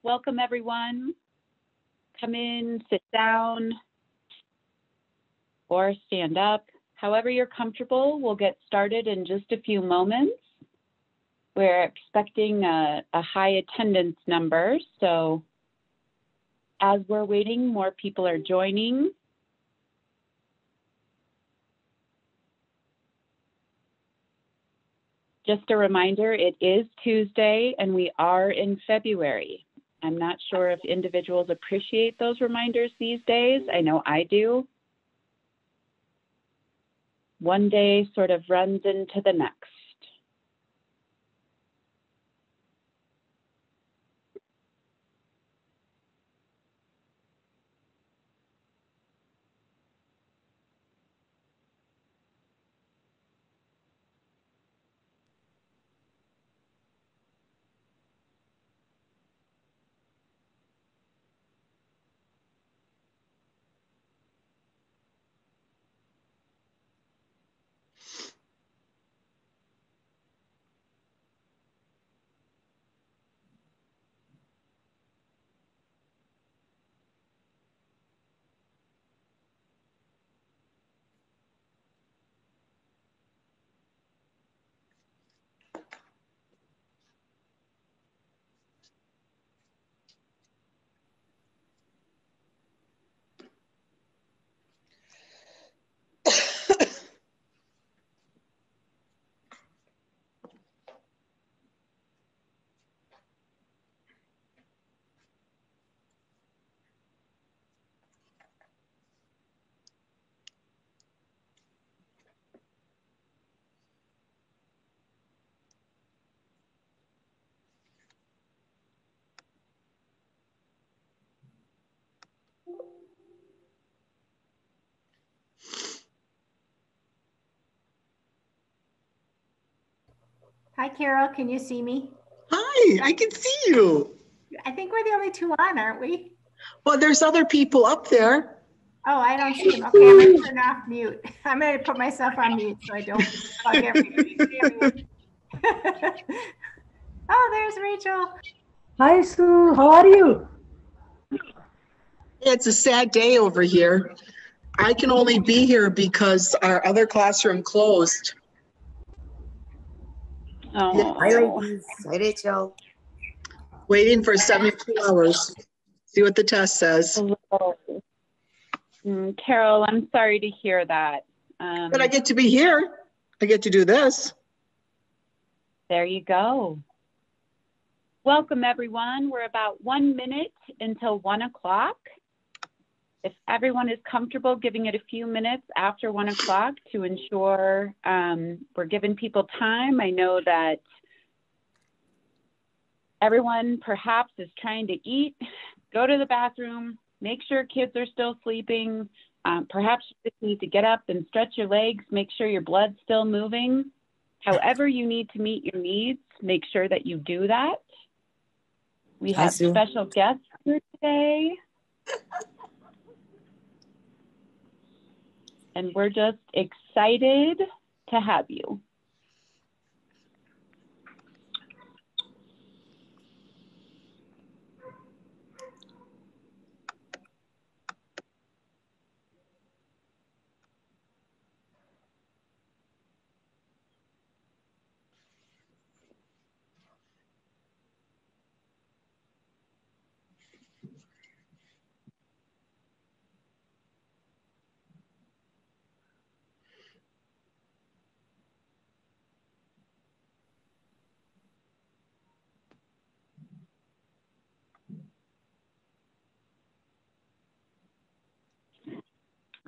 Welcome, everyone. Come in, sit down, or stand up. However you're comfortable, we'll get started in just a few moments. We're expecting a high attendance number, so as we're waiting, more people are joining. Just a reminder, it is Tuesday and we are in February. I'm not sure if individuals appreciate those reminders these days. I know I do. One day sort of runs into the next. Hi, Carol. Can you see me? Hi, I can see you. I think we're the only two on, aren't we? Well, there's other people up there. Oh, I don't see them. Okay, I'm going to turn off mute. I'm going to put myself on mute so I don't bug everybody. Oh, there's Rachel. Hi, Sue. How are you? It's a sad day over here. I can only be here because our other classroom closed. Oh. Hi, ladies. Hi, Rachel. Waiting for 72 hours. See what the test says. Carol, I'm sorry to hear that. But I get to be here. I get to do this. There you go. Welcome, everyone. We're about 1 minute until 1 o'clock. If everyone is comfortable giving it a few minutes after 1 o'clock to ensure we're giving people time. I know that everyone perhaps is trying to eat, go to the bathroom, make sure kids are still sleeping. Perhaps you just need to get up and stretch your legs, make sure your blood's still moving. However you need to meet your needs, make sure that you do that. We have special guests here today. And we're just excited to have you.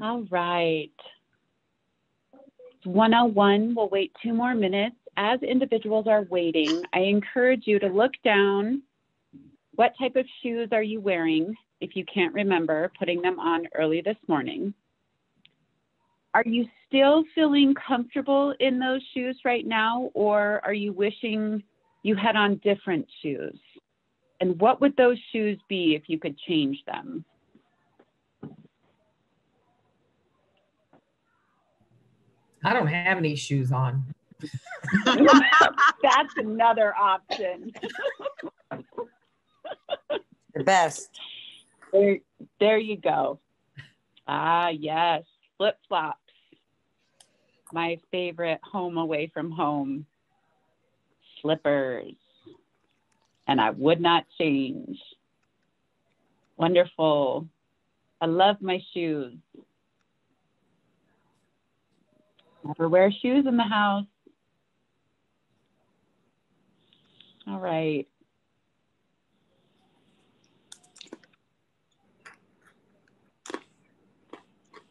All right. It's 1:01. We'll wait 2 more minutes. As individuals are waiting, I encourage you to look down. What type of shoes are you wearing if you can't remember putting them on early this morning? Are you still feeling comfortable in those shoes right now, or are you wishing you had on different shoes? And what would those shoes be if you could change them? I don't have any shoes on. That's another option. The best. There you go. Ah, yes. Flip-flops. My favorite home away from home. Slippers. And I would not change. Wonderful. I love my shoes. Never wear shoes in the house. All right.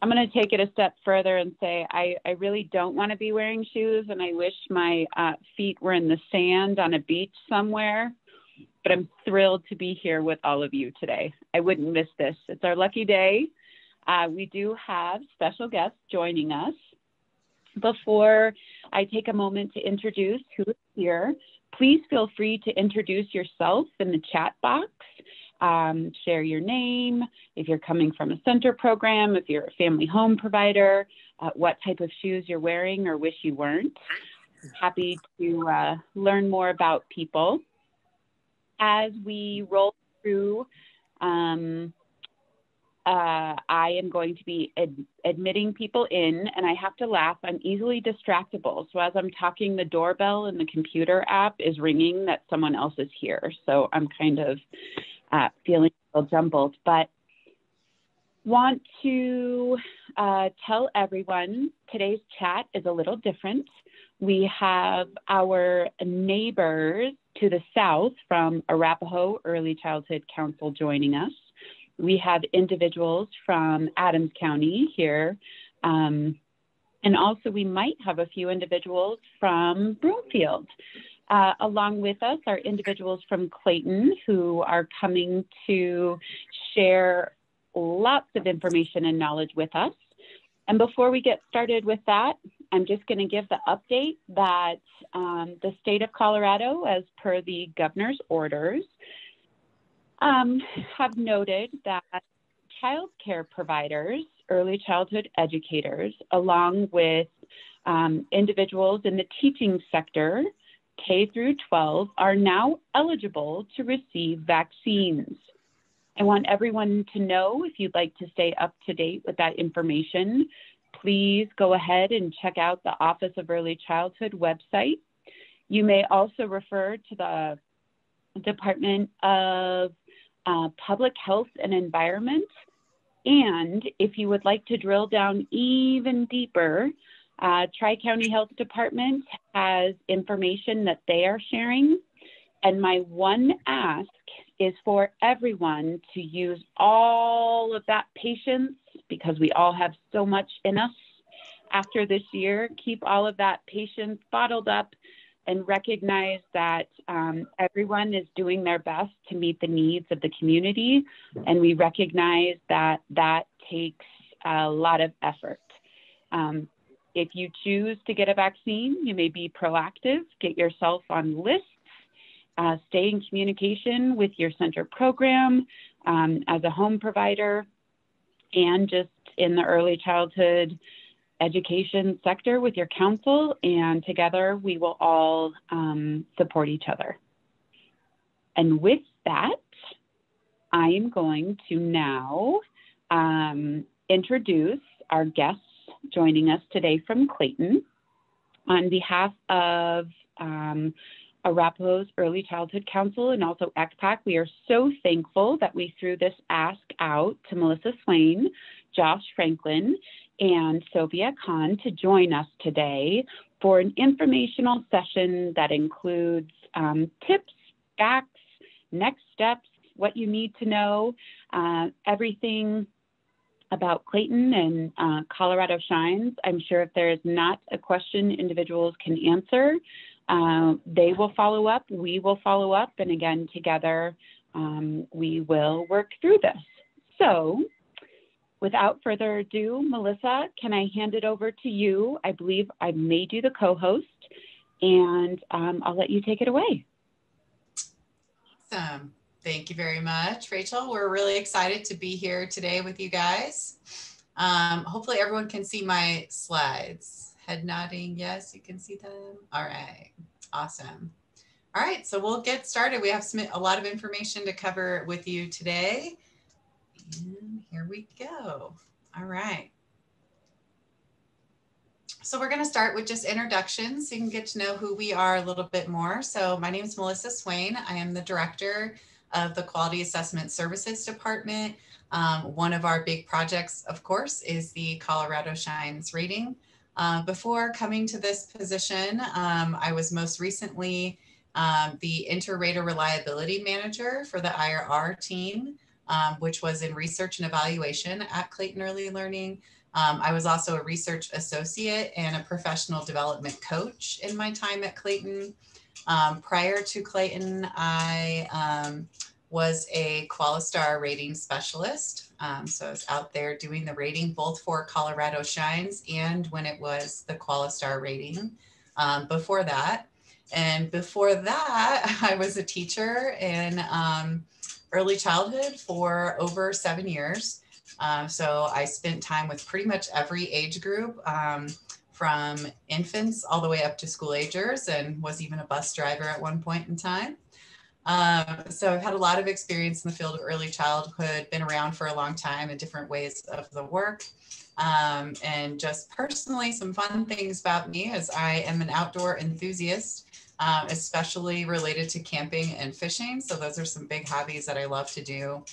I'm going to take it a step further and say I really don't want to be wearing shoes, and I wish my feet were in the sand on a beach somewhere, but I'm thrilled to be here with all of you today. I wouldn't miss this. It's our lucky day. We do have special guests joining us. Before I take a moment to introduce who is here, please feel free to introduce yourself in the chat box. Share your name, if you're coming from a center program, if you're a family home provider, what type of shoes you're wearing or wish you weren't. I'm happy to learn more about people. As we roll through, I am going to be admitting people in, and I have to laugh. I'm easily distractible. So as I'm talking, the doorbell in the computer app is ringing that someone else is here. So I'm kind of feeling a little jumbled, but want to tell everyone today's chat is a little different. We have our neighbors to the south from Arapahoe Early Childhood Council joining us. We have individuals from Adams County here. And also we might have a few individuals from Broomfield. Along with us are individuals from Clayton who are coming to share lots of information and knowledge with us. And before we get started with that, I'm just going to give the update that the state of Colorado, as per the governor's orders, have noted that child care providers, early childhood educators, along with individuals in the teaching sector, K through 12, are now eligible to receive vaccines. I want everyone to know, if you'd like to stay up to date with that information, please go ahead and check out the Office of Early Childhood website. You may also refer to the Department of Public Health and Environment. And if you would like to drill down even deeper, Tri-County Health Department has information that they are sharing. And my one ask is for everyone to use all of that patience, because we all have so much in us after this year. Keep all of that patience bottled up and recognize that everyone is doing their best to meet the needs of the community. And we recognize that that takes a lot of effort. If you choose to get a vaccine, you may be proactive, get yourself on lists, stay in communication with your center program as a home provider, and just in the early childhood education sector with your council, and together we will all support each other. And with that, I am going to now introduce our guests joining us today from Clayton. On behalf of Arapahoe's Early Childhood Council and also ECPAC, we are so thankful that we threw this ask out to Melissa Swain, Josh Franklin, and Sophia Khan to join us today for an informational session that includes tips, facts, next steps, what you need to know, everything about Clayton and Colorado Shines. I'm sure if there is not a question individuals can answer, they will follow up, we will follow up, and again, together, we will work through this. So without further ado, Melissa, can I hand it over to you? I believe I made you the co-host, and I'll let you take it away. Awesome. Thank you very much, Rachel. We're really excited to be here today with you guys. Hopefully everyone can see my slides. Head nodding, yes, you can see them. All right, awesome. All right, so we'll get started. We have a lot of information to cover with you today. And here we go. All right. So we're going to start with just introductions so you can get to know who we are a little bit more. So my name is Melissa Swain. I am the director of the Quality Assessment Services Department. One of our big projects, of course, is the Colorado Shines rating. Before coming to this position, I was most recently the Integrator Reliability Manager for the IRR team, which was in research and evaluation at Clayton Early Learning. I was also a research associate and a professional development coach in my time at Clayton. Prior to Clayton, I was a Qualistar rating specialist. So I was out there doing the rating both for Colorado Shines and when it was the Qualistar rating before that. And before that, I was a teacher in early childhood for over 7 years. So I spent time with pretty much every age group, from infants all the way up to school agers, and was even a bus driver at one point in time. So I've had a lot of experience in the field of early childhood, been around for a long time in different ways of the work. And just personally, some fun things about me is I am an outdoor enthusiast, especially related to camping and fishing. So those are some big hobbies that I love to do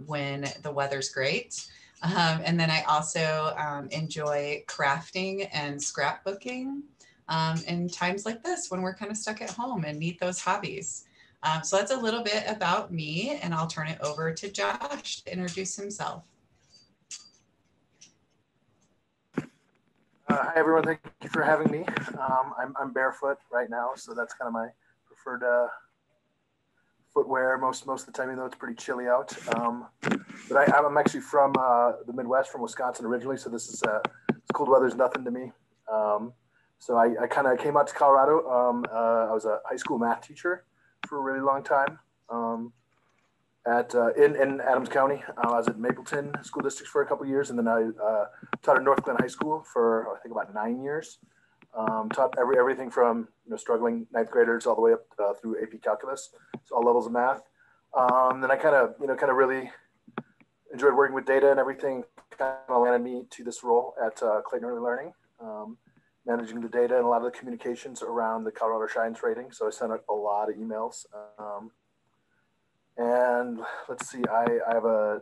when the weather's great. And then I also enjoy crafting and scrapbooking in times like this when we're kind of stuck at home and need those hobbies. So that's a little bit about me, and I'll turn it over to Josh to introduce himself. Hi, everyone. Thank you for having me. I'm barefoot right now, so that's kind of my preferred footwear most of the time, even though it's pretty chilly out. But I'm actually from the Midwest, from Wisconsin originally, so this is cold weather's nothing to me. So I kind of came out to Colorado. I was a high school math teacher for a really long time in Adams County. I was at Mapleton School District for a couple of years, and then I taught at North Glen High School for I think about 9 years. Taught everything from struggling ninth graders all the way up through AP Calculus, so all levels of math. Then I kind of really enjoyed working with data and everything. Kind of landed me to this role at Clayton Early Learning, managing the data and a lot of the communications around the Colorado Shines rating. So I sent out a lot of emails. And let's see, I have a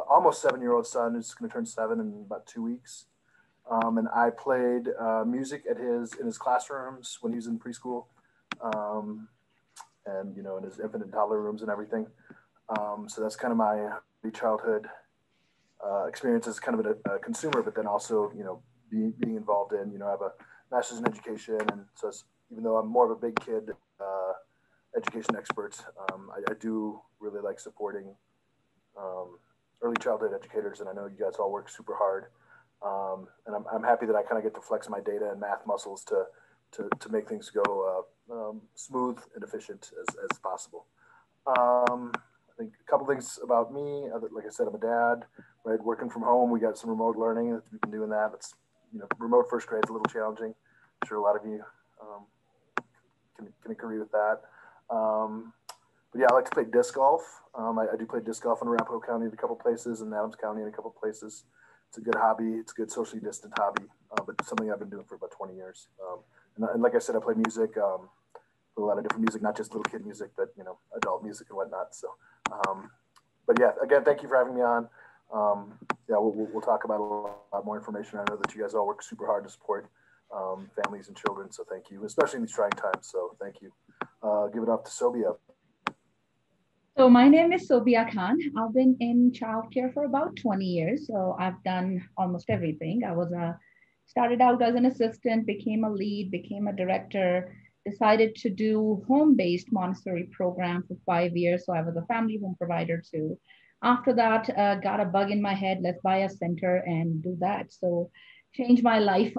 almost 7-year-old son who's going to turn 7 in about 2 weeks. And I played music in his classrooms when he was in preschool, and in his infant and toddler rooms and everything. So that's kind of my childhood experience as kind of a consumer, but then also being involved in I have a master's in education, and so even though I'm more of a big kid education expert, I do really like supporting early childhood educators, and I know you guys all work super hard. And I'm happy that I kind of get to flex my data and math muscles to make things go smooth and efficient as possible. I think a couple things about me. Like I said, I'm a dad, right? Working from home. We got some remote learning. We've been doing that. It's remote first grade is a little challenging. I'm sure a lot of you can agree with that. But yeah, I like to play disc golf. I do play disc golf in Arapahoe County in a couple places, and Adams County in a couple places. It's a good hobby. It's a good socially distant hobby, but something I've been doing for about 20 years. And like I said, I play music, a lot of different music, not just little kid music, but adult music and whatnot. So, but yeah, again, thank you for having me on. Yeah, we'll talk about a lot more information. I know that you guys all work super hard to support families and children, so thank you, especially in these trying times. So thank you. Give it up to Sobia. So my name is Sobia Khan. I've been in childcare for about 20 years. So I've done almost everything. I started out as an assistant, became a lead, became a director, decided to do home-based Montessori program for 5 years. So I was a family home provider too. After that, got a bug in my head, let's buy a center and do that. So changed my life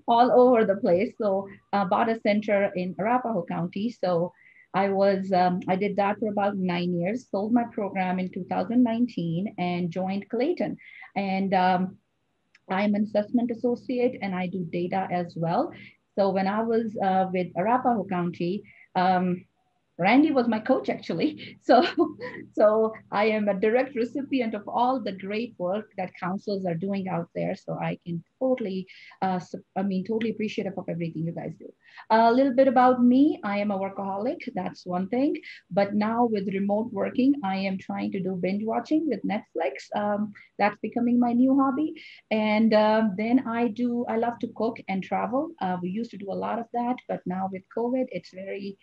all over the place. So bought a center in Arapahoe County. So I did that for about 9 years, sold my program in 2019 and joined Clayton. And I'm an assessment associate and I do data as well. So when I was with Arapahoe County, Randy was my coach actually. So I am a direct recipient of all the great work that counselors are doing out there. So I can totally, totally appreciative of everything you guys do. A little bit about me. I am a workaholic. That's one thing. But now with remote working, I am trying to do binge watching with Netflix. That's becoming my new hobby. And then I love to cook and travel. We used to do a lot of that, but now with COVID, it's very,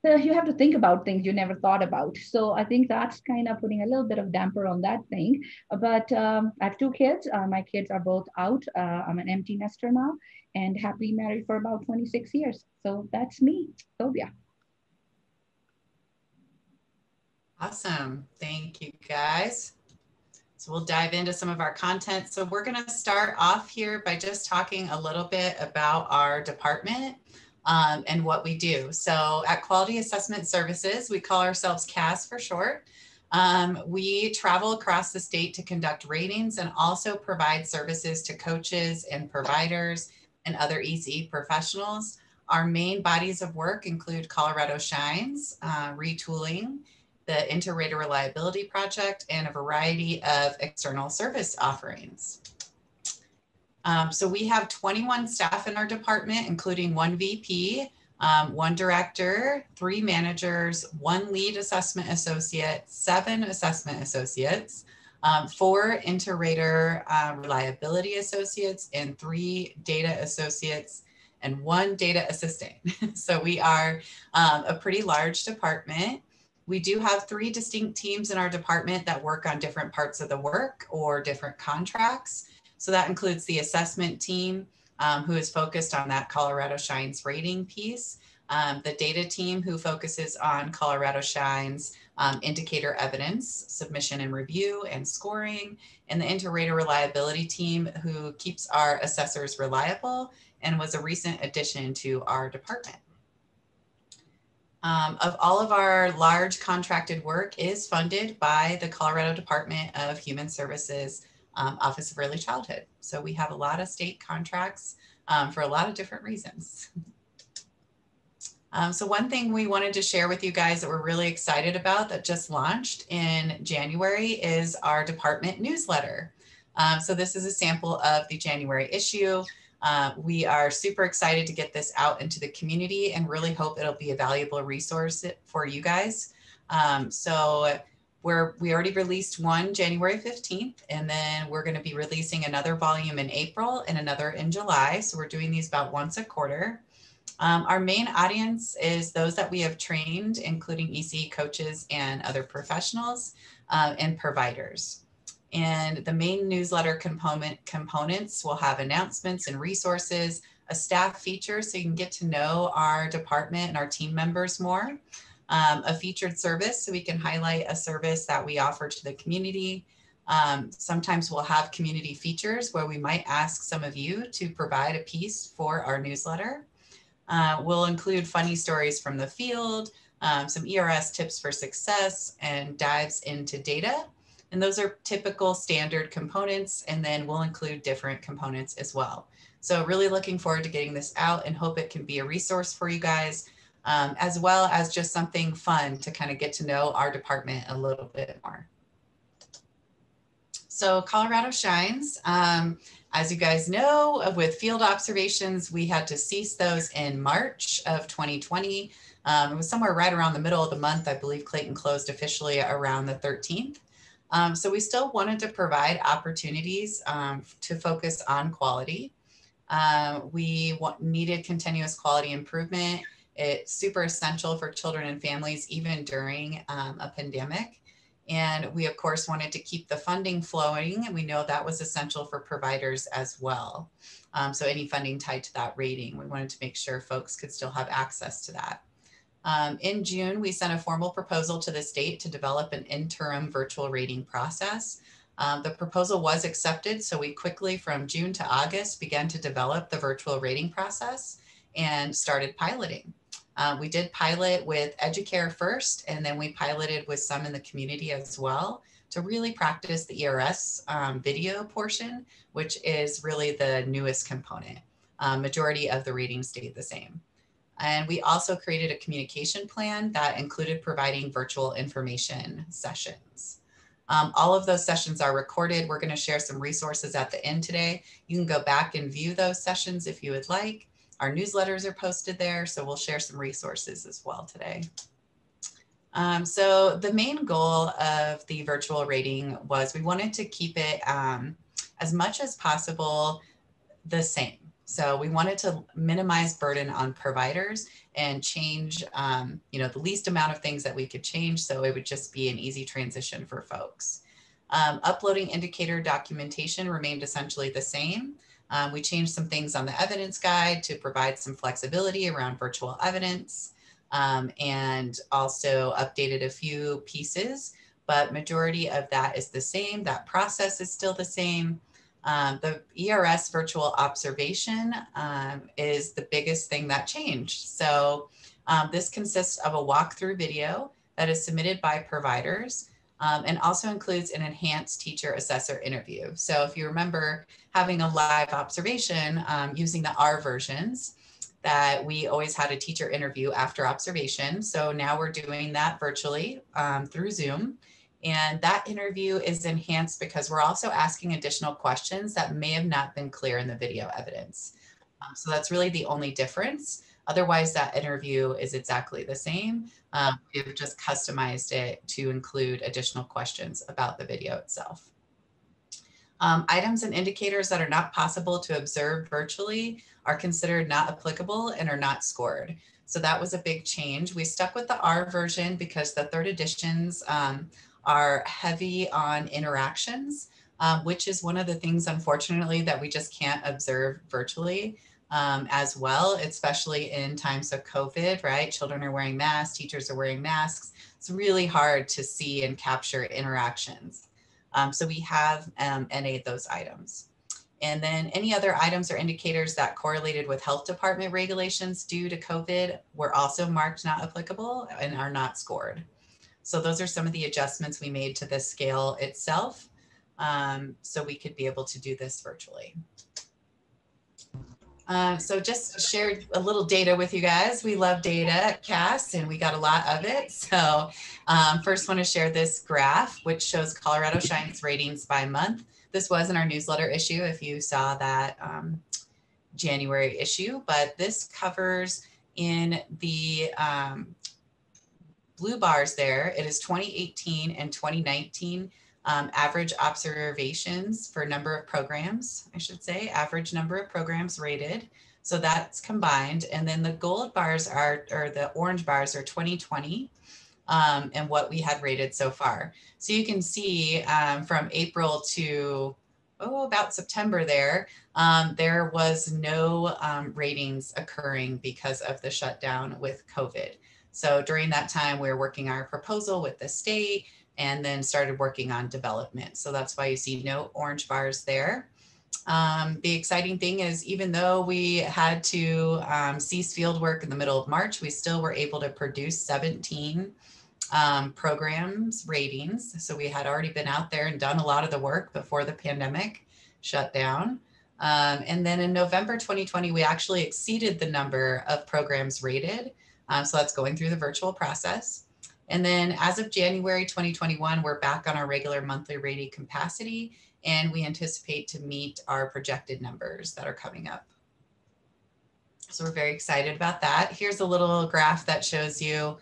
you have to think about things you never thought about. So I think that's kind of putting a little bit of damper on that thing. But I have 2 kids. My kids are both out. I'm an empty nester now and happily married for about 26 years. So that's me, Sylvia. Awesome. Thank you, guys. So we'll dive into some of our content. So we're going to start off here by just talking a little bit about our department. And what we do. So at Quality Assessment Services, we call ourselves QAS for short. We travel across the state to conduct ratings and also provide services to coaches and providers and other ECE professionals. Our main bodies of work include Colorado Shines, retooling, the Integrator Reliability Project, and a variety of external service offerings. So we have 21 staff in our department, including 1 VP, 1 director, 3 managers, 1 lead assessment associate, 7 assessment associates, 4 Integrator reliability associates, and 3 data associates, and 1 data assistant. So we are a pretty large department. We do have 3 distinct teams in our department that work on different parts of the work or different contracts. So that includes the assessment team, who is focused on that Colorado Shines rating piece, the data team who focuses on Colorado Shines indicator evidence, submission and review and scoring, and the Integrator reliability team who keeps our assessors reliable and was a recent addition to our department. Of all of our large contracted work is funded by the Colorado Department of Human Services Office of Early Childhood. So we have a lot of state contracts for a lot of different reasons. So one thing we wanted to share with you guys that we're really excited about that just launched in January is our department newsletter. So this is a sample of the January issue. We are super excited to get this out into the community and really hope it'll be a valuable resource for you guys. We already released one January 15th, and then we're going to be releasing another volume in April and another in July. So we're doing these about once a quarter. Our main audience is those that we have trained, including ECE coaches and other professionals and providers. And the main newsletter components will have announcements and resources, a staff feature so you can get to know our department and our team members more. A featured service so we can highlight a service that we offer to the community. Sometimes we'll have community features where we might ask some of you to provide a piece for our newsletter. We'll include funny stories from the field, some ERS tips for success, and dives into data. And those are typical standard components, and then we'll include different components as well. So really looking forward to getting this out and hope it can be a resource for you guys. As well as just something fun to kind of get to know our department a little bit more. So Colorado Shines, as you guys know, with field observations, we had to cease those in March of 2020. It was somewhere right around the middle of the month. I believe Clayton closed officially around the 13th. So we still wanted to provide opportunities to focus on quality. We needed continuous quality improvement. It's super essential for children and families, even during a pandemic. And we, of course, wanted to keep the funding flowing. And we know that was essential for providers as well. So any funding tied to that rating, we wanted to make sure folks could still have access to that. In June, we sent a formal proposal to the state to develop an interim virtual rating process. The proposal was accepted. So we quickly, from June to August, began to develop the virtual rating process and started piloting. We did pilot with Educare first, and then we piloted with some in the community as well to really practice the ERS video portion, which is really the newest component. Majority of the ratings stayed the same. And we also created a communication plan that included providing virtual information sessions. All of those sessions are recorded. We're going to share some resources at the end today. You can go back and view those sessions if you would like. Our newsletters are posted there, so we'll share some resources as well today. So the main goal of the virtual rating was we wanted to keep it as much as possible the same. So we wanted to minimize burden on providers and change, the least amount of things that we could change. So it would just be an easy transition for folks. Uploading indicator documentation remained essentially the same. We changed some things on the evidence guide to provide some flexibility around virtual evidence, and also updated a few pieces, but majority of that is the same. That process is still the same. The Ers Virtual Observation is the biggest thing that changed. So this consists of a walkthrough video that is submitted by providers, and also includes an enhanced teacher assessor interview. So if you remember having a live observation using the R versions, that we always had a teacher interview after observation. So now we're doing that virtually through Zoom. And that interview is enhanced because we're also asking additional questions that may have not been clear in the video evidence. So that's really the only difference. Otherwise, that interview is exactly the same. We've just customized it to include additional questions about the video itself. Items and indicators that are not possible to observe virtually are considered not applicable and are not scored. So that was a big change. We stuck with the R version because the third editions are heavy on interactions, which is one of the things, unfortunately, that we just can't observe virtually as well, especially in times of COVID, right? Children are wearing masks, teachers are wearing masks. It's really hard to see and capture interactions. So we have NA'd those items. And then any other items or indicators that correlated with health department regulations due to COVID were also marked not applicable and are not scored. So those are some of the adjustments we made to the scale itself, so we could be able to do this virtually. So just shared a little data with you guys. We love data at CAS and we got a lot of it. So first want to share this graph, which shows Colorado Shines ratings by month. This was in our newsletter issue if you saw that January issue, but this covers in the blue bars there, it is 2018 and 2019 average observations for number of programs, I should say, average number of programs rated. So that's combined. And then the gold bars are, or the orange bars are 2020 and what we had rated so far. So you can see from April to about September there, there was no ratings occurring because of the shutdown with COVID. So during that time, we were working our proposal with the state and then started working on development. So that's why you see no orange bars there. The exciting thing is even though we had to cease field work in the middle of March, we still were able to produce 17 programs ratings. So we had already been out there and done a lot of the work before the pandemic shut down. And then in November 2020, we actually exceeded the number of programs rated. So that's going through the virtual process. And then as of January 2021, we're back on our regular monthly rating capacity, and we anticipate to meet our projected numbers that are coming up. So we're very excited about that. Here's a little graph that shows you,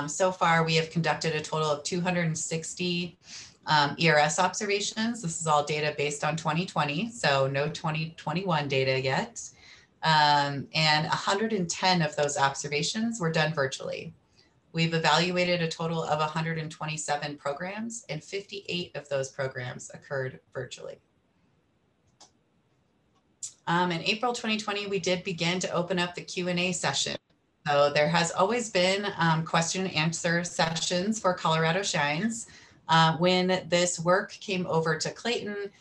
so far we have conducted a total of 260 ERS observations. This is all data based on 2020, so no 2021 data yet. And 110 of those observations were done virtually. We've evaluated a total of 127 programs, and 58 of those programs occurred virtually. In April 2020, we did begin to open up the Q&A session. So there has always been question and answer sessions for Colorado Shines. When this work came over to Clayton,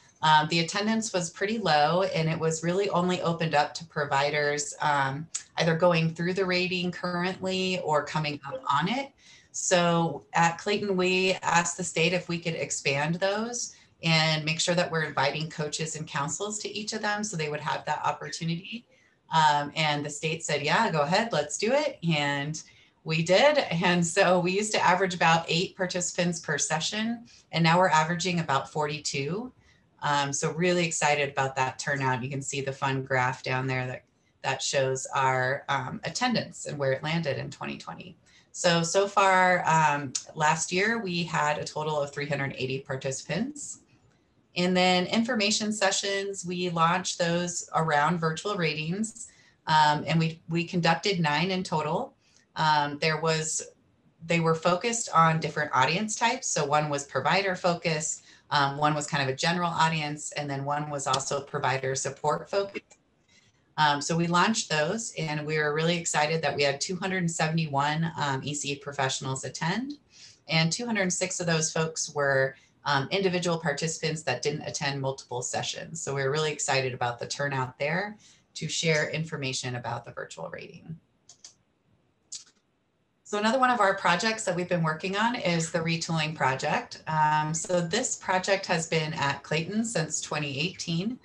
the attendance was pretty low, and it was really only opened up to providers either going through the rating currently or coming up on it. So at Clayton, we asked the state if we could expand those and make sure that we're inviting coaches and councils to each of them so they would have that opportunity. And the state said, yeah, go ahead, let's do it. And we did. And so we used to average about 8 participants per session, and now we're averaging about 42. So really excited about that turnout. You can see the fun graph down there that shows our attendance and where it landed in 2020. So far last year, we had a total of 380 participants. And then information sessions, we launched those around virtual ratings, and we conducted 9 in total. They were focused on different audience types. So one was provider focused, one was kind of a general audience, and then one was also provider support focused. So we launched those, and we were really excited that we had 271 ECE professionals attend, and 206 of those folks were individual participants that didn't attend multiple sessions. So we're really excited about the turnout there to share information about the virtual rating. So another one of our projects that we've been working on is the retooling project. So this project has been at Clayton since 2018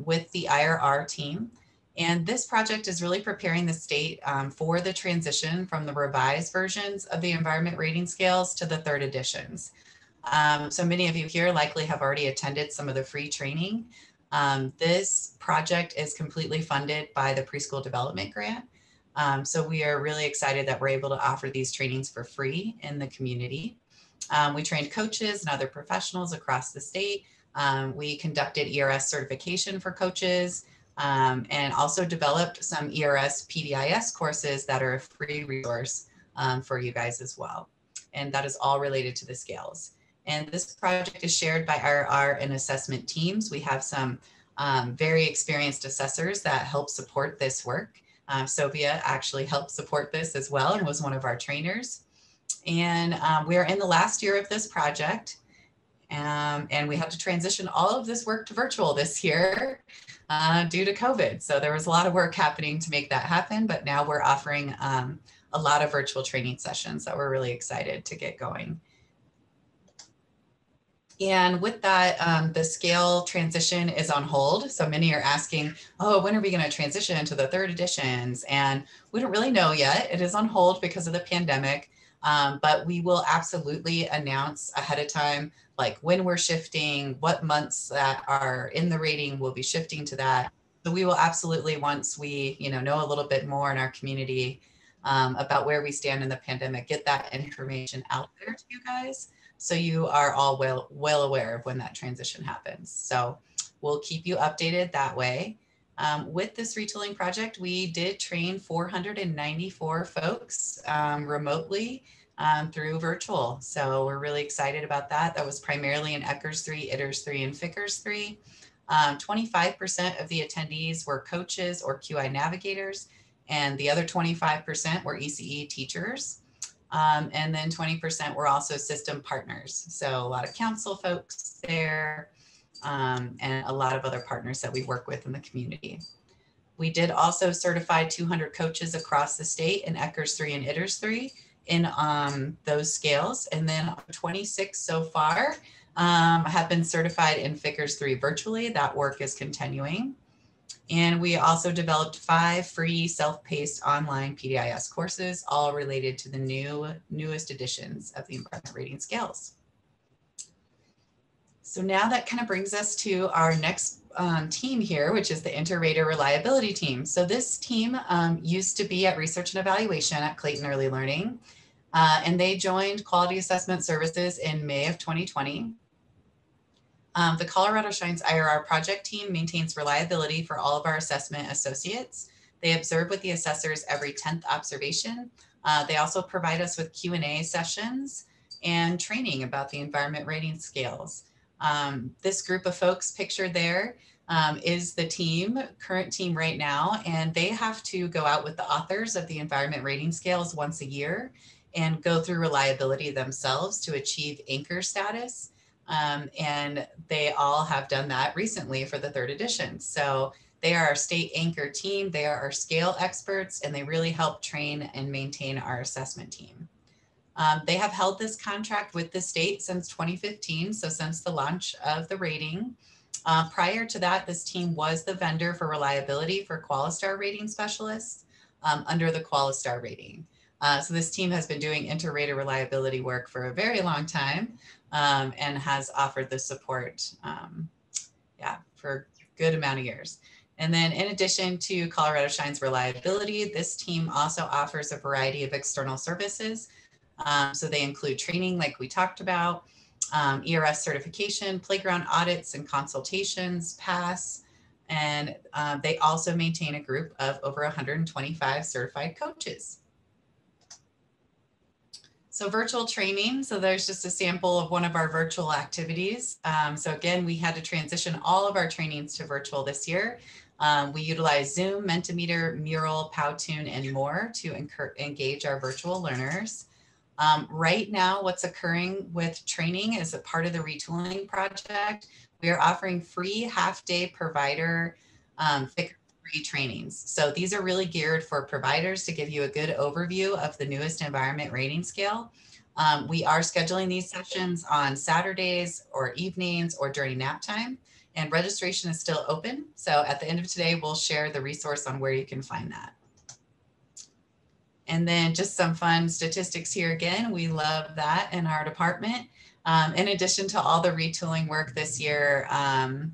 with the IRR team. And this project is really preparing the state for the transition from the revised versions of the environment rating scales to the 3rd editions. So many of you here likely have already attended some of the free training. This project is completely funded by the Preschool Development Grant. So we are really excited that we're able to offer these trainings for free in the community. We trained coaches and other professionals across the state. We conducted ERS certification for coaches and also developed some ERS PDIS courses that are a free resource for you guys as well. And that is all related to the scales. And this project is shared by our and assessment teams. We have some very experienced assessors that help support this work. Sophia actually helped support this as well and was one of our trainers. And we are in the last year of this project. And we had to transition all of this work to virtual this year due to COVID. So there was a lot of work happening to make that happen, but now we're offering a lot of virtual training sessions that we're really excited to get going. And with that, the scale transition is on hold. So many are asking, oh, when are we going to transition to the 3rd editions? And we don't really know yet. It is on hold because of the pandemic, but we will absolutely announce ahead of time, like when we're shifting, what months that are in the rating will be shifting to that. So we will absolutely, once we know a little bit more in our community about where we stand in the pandemic, get that information out there to you guys. So you are all well aware of when that transition happens. So we'll keep you updated that way. With this retooling project, we did train 494 folks remotely through virtual. So we're really excited about that. That was primarily in Ers 3, Ers 3, and Ficers 3. 25% of the attendees were coaches or QI navigators, and the other 25% were ECE teachers. And then 20% were also system partners. So a lot of council folks there and a lot of other partners that we work with in the community. We did also certify 200 coaches across the state in Ers 3 and Ers 3 in those scales. And then 26 so far have been certified in Ficers 3 virtually. That work is continuing. And we also developed 5 free self-paced online PDIS courses, all related to the newest editions of the environment rating scales. So now that kind of brings us to our next team here, which is the Integrator reliability team. So this team used to be at Research and Evaluation at Clayton Early Learning, and they joined Quality Assessment Services in May of 2020. The Colorado Shines IRR project team maintains reliability for all of our assessment associates. They observe with the assessors every 10th observation. They also provide us with Q&A sessions and training about the environment rating scales. This group of folks pictured there is the current team right now, and they have to go out with the authors of the environment rating scales once a year and go through reliability themselves to achieve anchor status. And they all have done that recently for the 3rd edition. So they are our state anchor team. They are our scale experts, and they really help train and maintain our assessment team. They have held this contract with the state since 2015, so since the launch of the rating. Prior to that, this team was the vendor for reliability for Qualistar rating specialists under the Qualistar rating. So this team has been doing Integrator reliability work for a very long time and has offered the support for a good amount of years. And then in addition to Colorado Shine's reliability, this team also offers a variety of external services. So they include training like we talked about, ERS certification, playground audits and consultations, PASS, and they also maintain a group of over 125 certified coaches. So virtual training, so there's just a sample of one of our virtual activities. So again, we had to transition all of our trainings to virtual this year. We utilize Zoom, Mentimeter, Mural, Powtoon, and more to engage our virtual learners. Right now, what's occurring with training is a part of the retooling project. We are offering free half-day provider free trainings. So these are really geared for providers to give you a good overview of the newest environment rating scale. We are scheduling these sessions on Saturdays or evenings or during nap time, and registration is still open. So at the end of today, we'll share the resource on where you can find that. And then just some fun statistics here again. We love that in our department. In addition to all the retooling work this year,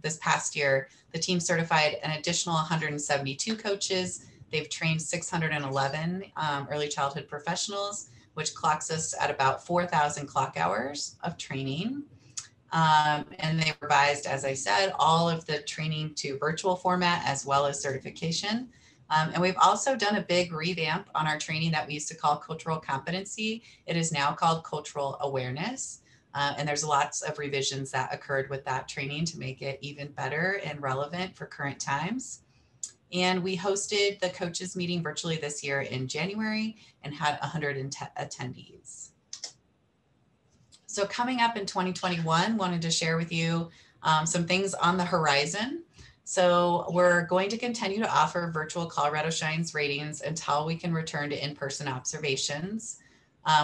this past year, the team certified an additional 172 coaches. They've trained 611 early childhood professionals, which clocks us at about 4,000 clock hours of training. And they revised, as I said, all of the training to virtual format as well as certification. And we've also done a big revamp on our training that we used to call cultural competency. It is now called cultural awareness. And there's lots of revisions that occurred with that training to make it even better and relevant for current times. And we hosted the coaches meeting virtually this year in January and had 100 attendees. So coming up in 2021, wanted to share with you some things on the horizon. So we're going to continue to offer virtual Colorado Shines ratings until we can return to in-person observations.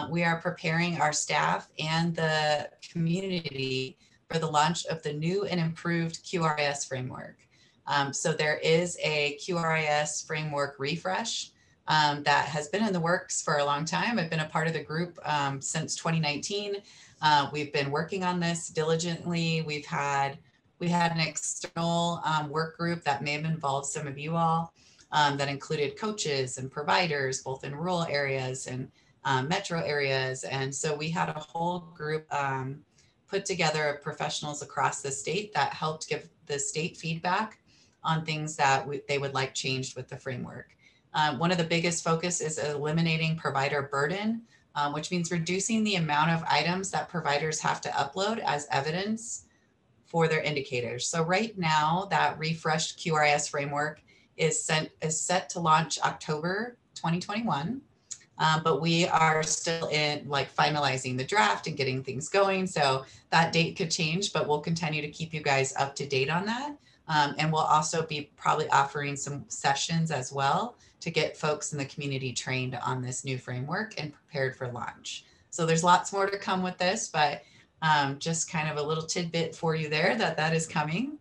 We are preparing our staff and the community for the launch of the new and improved QRIS framework. So there is a QRIS framework refresh that has been in the works for a long time. I've been a part of the group since 2019. We've been working on this diligently. We had an external work group that may have involved some of you all that included coaches and providers, both in rural areas and metro areas. And so we had a whole group put together of professionals across the state that helped give the state feedback on things that they would like changed with the framework. One of the biggest focus is eliminating provider burden, which means reducing the amount of items that providers have to upload as evidence for their indicators. So right now, that refreshed QRIS framework is set to launch October 2021. But we are still in finalizing the draft and getting things going. So that date could change, but we'll continue to keep you guys up to date on that. And we'll also be probably offering some sessions as well to get folks in the community trained on this new framework and prepared for launch. So there's lots more to come with this, but just kind of a little tidbit for you there that is coming.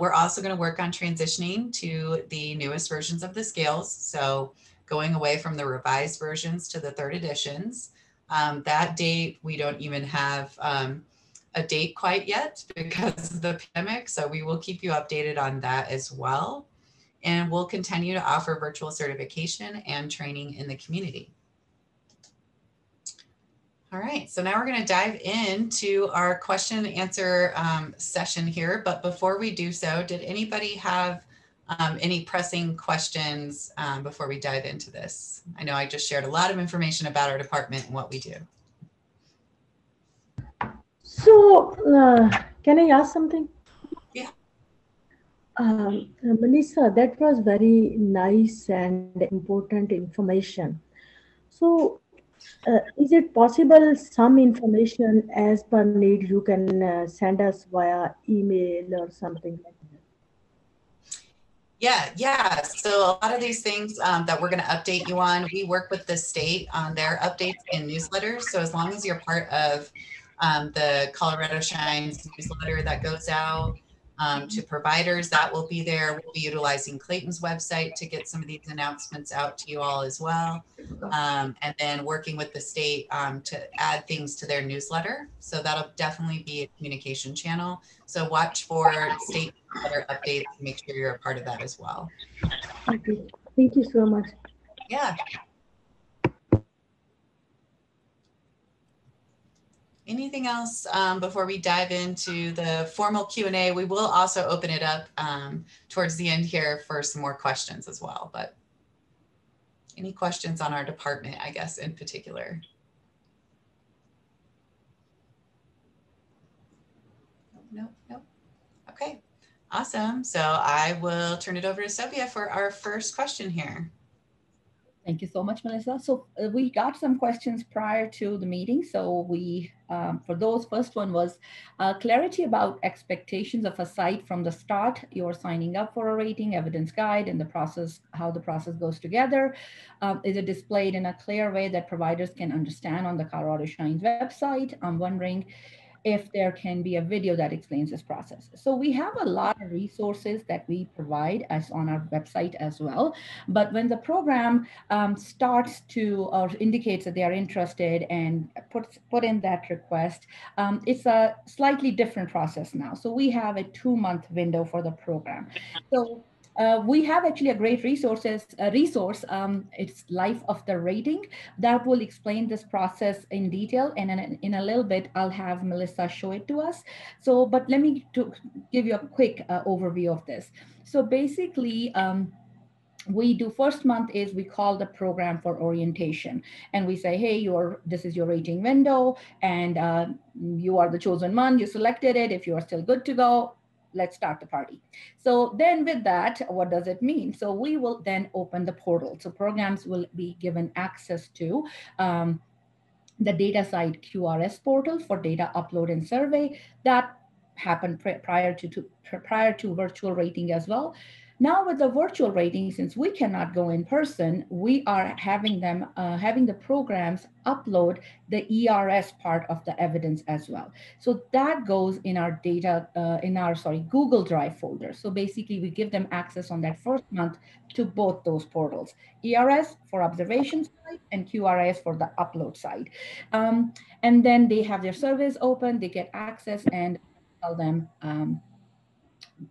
We're also going to work on transitioning to the newest versions of the scales. So going away from the revised versions to the third editions. That date, we don't even have a date quite yet because of the pandemic. So we will keep you updated on that as well. And we'll continue to offer virtual certification and training in the community. All right, so now we're going to dive into our question and answer session here. But before we do so, did anybody have any pressing questions before we dive into this? I know I just shared a lot of information about our department and what we do. So, can I ask something? Yeah. Melissa, that was very nice and important information. So, is it possible some information as per need you can send us via email or something like that? Yeah. So a lot of these things that we're going to update you on, we work with the state on their updates and newsletters. So as long as you're part of the Colorado Shines newsletter that goes out, To providers that will be there. We'll be utilizing Clayton's website to get some of these announcements out to you all as well. And then working with the state to add things to their newsletter. So that'll definitely be a communication channel. So watch for state newsletter updates and make sure you're a part of that as well. Okay. Thank you so much. Yeah. Anything else before we dive into the formal Q&A? We will also open it up towards the end here for some more questions as well. But any questions on our department, I guess, in particular? Nope. Okay, awesome. So I will turn it over to Sophia for our first question here. Thank you so much, Melissa. So we got some questions prior to the meeting. So we, for those, first one was clarity about expectations of a site from the start. You're signing up for a rating evidence guide and the process, how the process goes together. Is it displayed in a clear way that providers can understand on the Colorado Shines website? I'm wondering if there can be a video that explains this process. So we have a lot of resources that we provide as on our website as well. But when the program starts to or indicates that they are interested and put in that request, it's a slightly different process now. So we have a 2-month window for the program. So we have actually a great resource. It's Life of the Rating that will explain this process in detail. And in a little bit, I'll have Melissa show it to us. So, but let me give you a quick overview of this. So basically, we do first month is we call the program for orientation, and we say, hey, this is your rating window, and you are the chosen one. You selected it. If you are still good to go, let's start the party. So then with that, what does it mean? So we will then open the portal. So programs will be given access to the data site QRS portal for data upload and survey. That happened prior to virtual rating as well. Now with the virtual rating, since we cannot go in person, we are having the programs upload the ERS part of the evidence as well. So that goes in our Google Drive folder. So basically we give them access on that first month to both those portals, ERS for observation side and QRS for the upload side. And then they have their surveys open, they get access, and tell them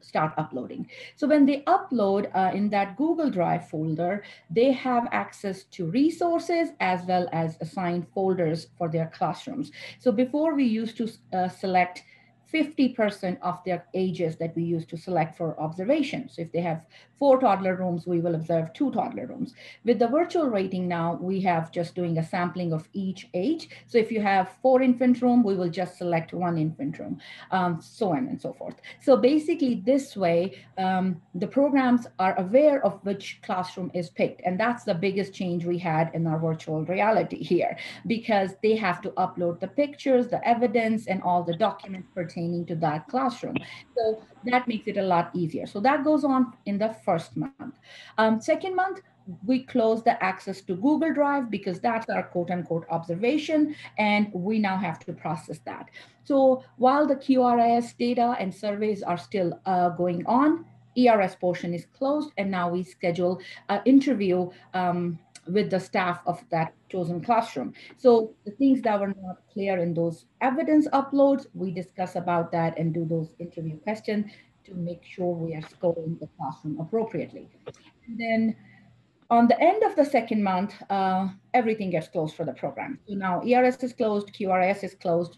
start uploading. So when they upload in that Google Drive folder, they have access to resources as well as assigned folders for their classrooms. So before we used to select 50% of their ages that we used to select for observation. So if they have 4 toddler rooms, we will observe 2 toddler rooms. With the virtual rating now, we have just doing a sampling of each age. So if you have 4 infant room, we will just select 1 infant room, so on and so forth. So basically this way, the programs are aware of which classroom is picked. And that's the biggest change we had in our virtual reality here, because they have to upload the pictures, the evidence, and all the documents pertaining to that classroom. So that makes it a lot easier. So that goes on in the first month. Second month, we close the access to Google Drive because that's our quote unquote observation, and we now have to process that. So while the QRS data and surveys are still going on, ERS portion is closed, and now we schedule an interview with the staff of that chosen classroom. So the things that were not clear in those evidence uploads, we discuss about that and do those interview questions to make sure we are scoring the classroom appropriately. And then on the end of the second month, everything gets closed for the program. So now ERS is closed, QRS is closed.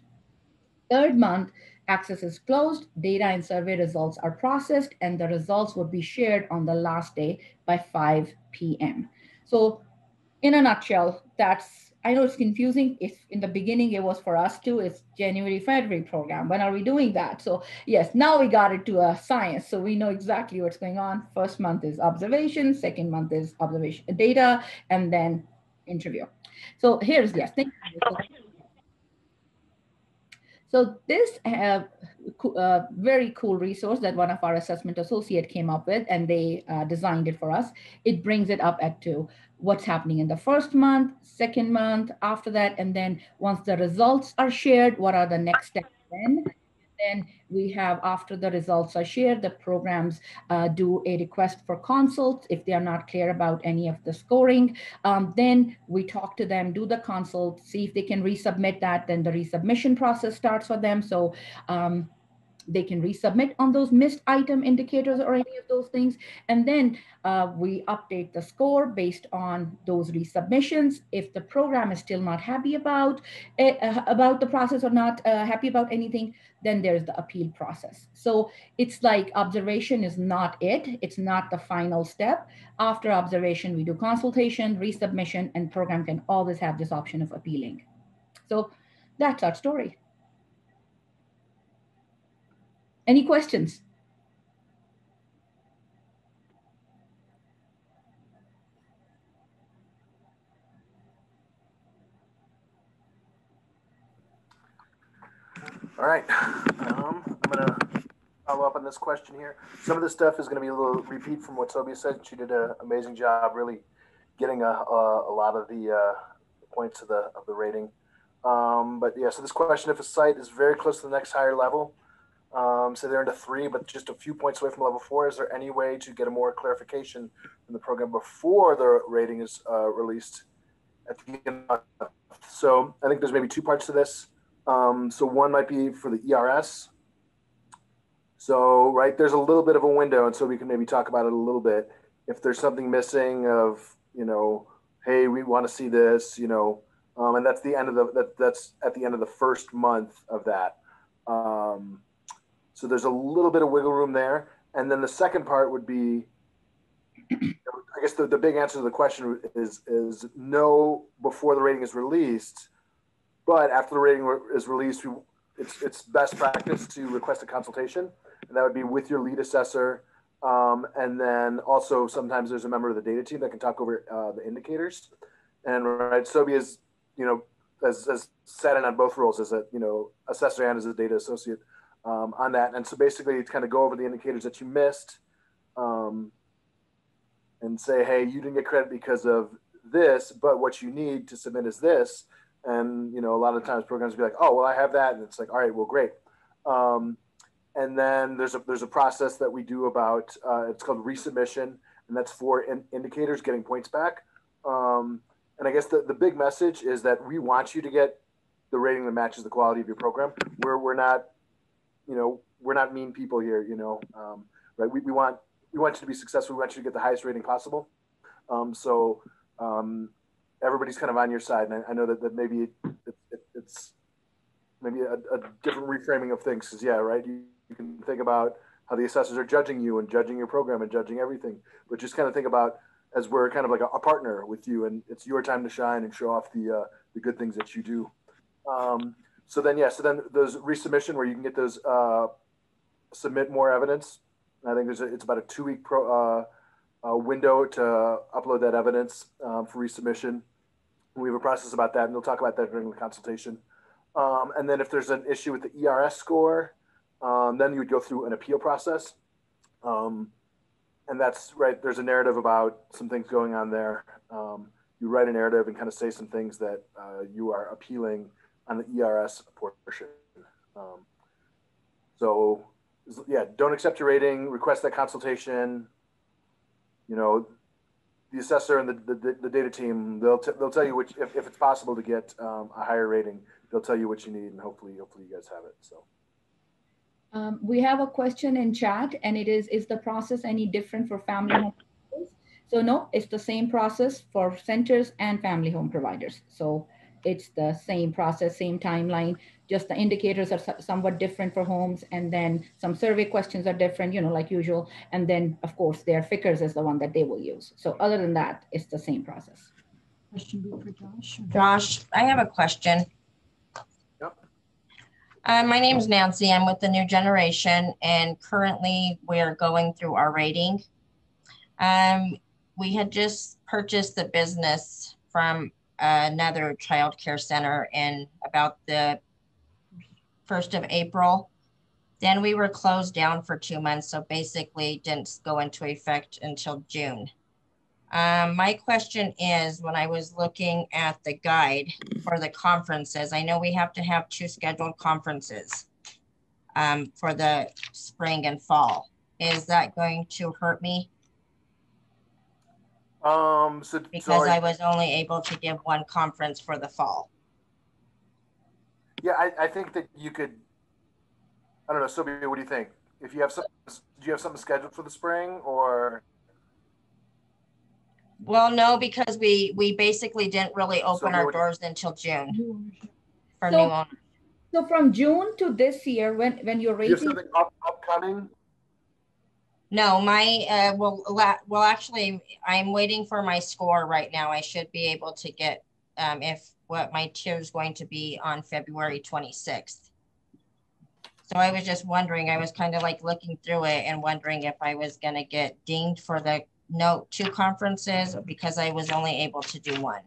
Third month, access is closed, data and survey results are processed, and the results would be shared on the last day by 5 p.m. So in a nutshell, I know it's confusing. If in the beginning it was for us too, it's January, February program. When are we doing that? So yes, now we got it to a science. So we know exactly what's going on. First month is observation, second month is observation data, and then interview. So here's, yes, thank you. So this very cool resource that one of our assessment associate came up with, and they designed it for us. It brings it up to what's happening in the first month, second month, after that, and then once the results are shared, what are the next steps then? Then we have, after the results are shared, the programs do a request for consults if they are not clear about any of the scoring. Then we talk to them, do the consult, see if they can resubmit that. Then the resubmission process starts for them. So they can resubmit on those missed item indicators or any of those things. And then we update the score based on those resubmissions. If the program is still not happy about the process or not happy about anything, then there's the appeal process. So it's like observation is not it. It's not the final step. After observation, we do consultation, resubmission, and program can always have this option of appealing. So that's our story. Any questions? All right, I'm gonna follow up on this question here. Some of this stuff is gonna be a little repeat from what Sobia said. She did an amazing job really getting a lot of the points of the rating. But yeah, so this question, if a site is very close to the next higher level, so they're into 3, but just a few points away from level 4, is there any way to get a more clarification from the program before the rating is released at the end? So I think there's maybe 2 parts to this. So one might be for the ERS. So, right, there's a little bit of a window, and so we can maybe talk about it a little bit. If there's something missing of, you know, hey, we want to see this, you know, and that's the end of that's at the end of the first month of that. So there's a little bit of wiggle room there. And then the second part would be, I guess the big answer to the question is no before the rating is released, but after the rating is released, it's best practice to request a consultation, and that would be with your lead assessor. And then also sometimes there's a member of the data team that can talk over the indicators. And right, Sobia is, you know, as sat in on both roles as a, you know, assessor and as a data associate on that. And so basically it's kind of go over the indicators that you missed and say, hey, you didn't get credit because of this, but what you need to submit is this. And, you know, a lot of times programs will be like, oh, well, I have that. And it's like, all right, well, great. And then there's a process that we do about, it's called resubmission, and that's for indicators getting points back. And I guess the big message is that we want you to get the rating that matches the quality of your program. We're not, you know, we're not mean people here, you know, right? We want you to be successful. We want you to get the highest rating possible. Everybody's kind of on your side. And I know that maybe it's maybe a different reframing of things. Because yeah, right. You can think about how the assessors are judging you and judging your program and judging everything, but just kind of think about as we're kind of like a partner with you, and it's your time to shine and show off the good things that you do. So then those resubmission where you can get those submit more evidence. I think it's about a 2-week window to upload that evidence for resubmission. We have a process about that, and we'll talk about that during the consultation. And then if there's an issue with the ERS score, then you would go through an appeal process. And that's right. There's a narrative about some things going on there. You write a narrative and kind of say some things that you are appealing on the ERS portion. So yeah, don't accept your rating, request that consultation. You know, the assessor and the data team, they'll tell you which, if it's possible to get a higher rating, they'll tell you what you need, and hopefully you guys have it. So. We have a question in chat, and it is the process any different for family home providers? So no, it's the same process for centers and family home providers. So it's the same process, same timeline, just the indicators are somewhat different for homes, and then some survey questions are different, you know, like usual. And then of course their FICRS is the one that they will use. So other than that, it's the same process. Question for Josh. Josh, I have a question. Yep. My name is Nancy. I'm with the New Generation, and currently we're going through our rating. We had just purchased the business from another child care center in about the 1st of April. Then we were closed down for 2 months, so basically didn't go into effect until June. My question is, when I was looking at the guide for the conferences, I know we have to have 2 scheduled conferences. for the spring and fall. Is that going to hurt me? Because I was only able to give one conference for the fall. Yeah, I think that you could, I don't know, Sylvia, what do you think? If you have something, do you have something scheduled for the spring or? Well, no, because we basically didn't really open Sylvia, our doors until June for So- new owners. So from June to this year, when you're Do you have raising, something upcoming? No, my, well, actually, I'm waiting for my score right now. I should be able to get, if what my tier is going to be on February 26th. So I was just wondering, I was kind of like looking through it and wondering if I was going to get dinged for the two conferences because I was only able to do one.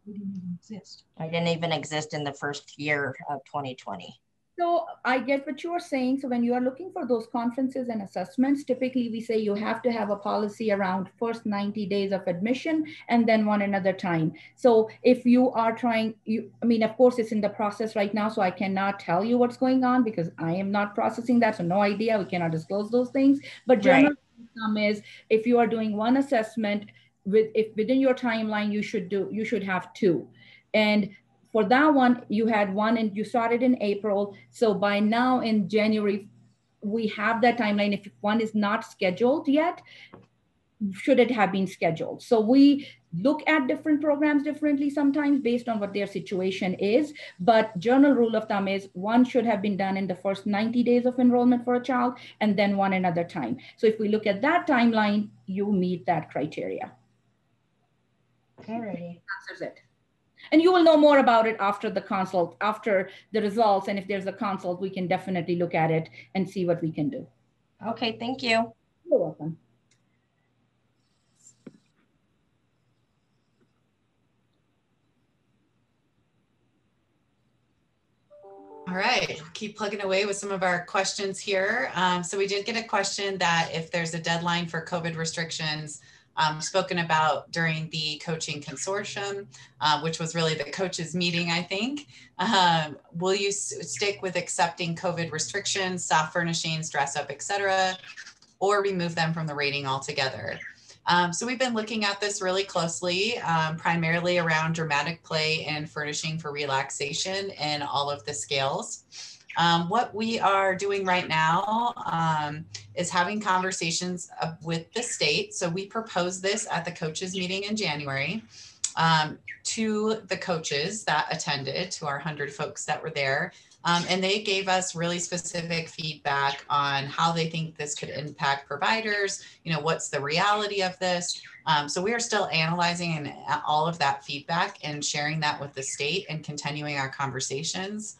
We didn't even exist. I didn't even exist in the first year of 2020. so I get what you are saying. So when you are looking for those conferences and assessments, typically we say you have to have a policy around first 90 days of admission and then one another time. So if you are trying, I mean, of course it's in the process right now, so I cannot tell you what's going on because I am not processing that. So no idea, we cannot disclose those things. But general thumb is if you are doing one assessment, if within your timeline, you should have two. And for that one, you had one and you started in April. So by now in January, we have that timeline. If one is not scheduled yet, should it have been scheduled? So we look at different programs differently sometimes based on what their situation is. But general rule of thumb is one should have been done in the first 90 days of enrollment for a child and then one another time. So if we look at that timeline, you meet that criteria. Alrighty. Answers it. And you will know more about it after the consult, after the results. And if there's a consult, we can definitely look at it and see what we can do. Okay, thank you. You're welcome. All right, keep plugging away with some of our questions here. So we did get a question that if there's a deadline for COVID restrictions, spoken about during the coaching consortium, which was really the coaches meeting, I think. Will you stick with accepting COVID restrictions, soft furnishings, dress up, etc., or remove them from the rating altogether? So we've been looking at this really closely, primarily around dramatic play and furnishing for relaxation and all of the scales. What we are doing right now is having conversations with the state. So we proposed this at the coaches meeting in January to the coaches that attended, to our 100 folks that were there. And they gave us really specific feedback on how they think this could impact providers, you know, what's the reality of this. So we are still analyzing all of that feedback and sharing that with the state and continuing our conversations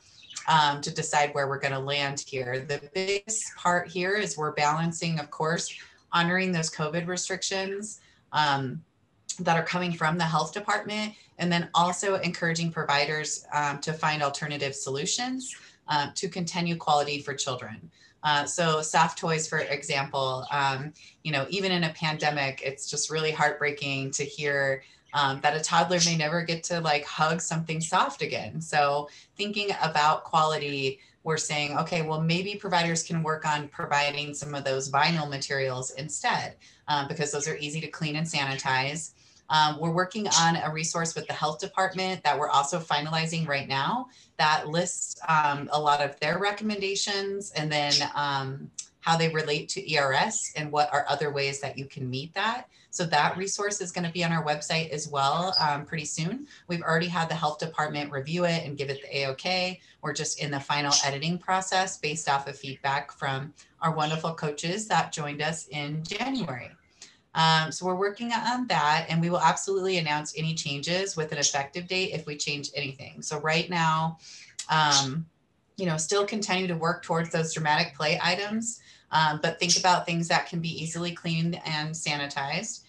to decide where we're going to land here. The biggest part here is we're balancing, of course, honoring those COVID restrictions that are coming from the health department, and then also encouraging providers to find alternative solutions to continue quality for children. So soft toys, for example, you know, even in a pandemic, it's just really heartbreaking to hear that a toddler may never get to like hug something soft again. So thinking about quality, we're saying, okay, well, maybe providers can work on providing some of those vinyl materials instead, because those are easy to clean and sanitize. We're working on a resource with the health department that we're also finalizing right now that lists a lot of their recommendations and then how they relate to ERS and what are other ways that you can meet that. So that resource is going to be on our website as well pretty soon. We've already had the health department review it and give it the A-OK. We're just in the final editing process based off of feedback from our wonderful coaches that joined us in January. So we're working on that, and we will absolutely announce any changes with an effective date if we change anything. So right now, you know, still continue to work towards those dramatic play items, but think about things that can be easily cleaned and sanitized.